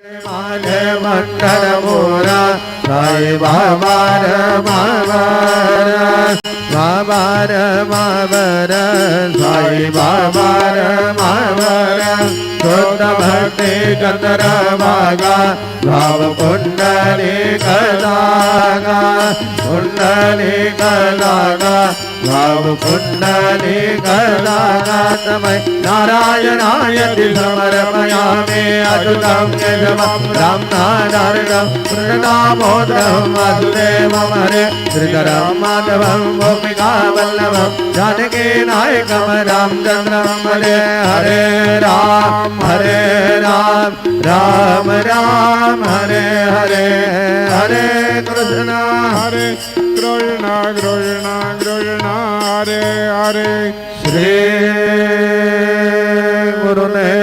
मागे मंडल मोरा साई बाबार मावर बाबार मावर साई बाबार मावर शुद्ध भक्ति चंद्र भागा भाव कुंडली कलागा कुंडली कलागा भाव कुंडली कलागा तमै नारायणाय समर्पयामि अच्युतं केशवं राम नारायणं कृष्णदामोदरं वासुदेवं हरे श्रीधरं माधवं गोपिका वल्लभं जानकी नायकं रामचन्द्रं हरे हरे राम राम राम हरे हरे हरे कृष्ण कृष्ण हरे हरे श्री गुरुदेव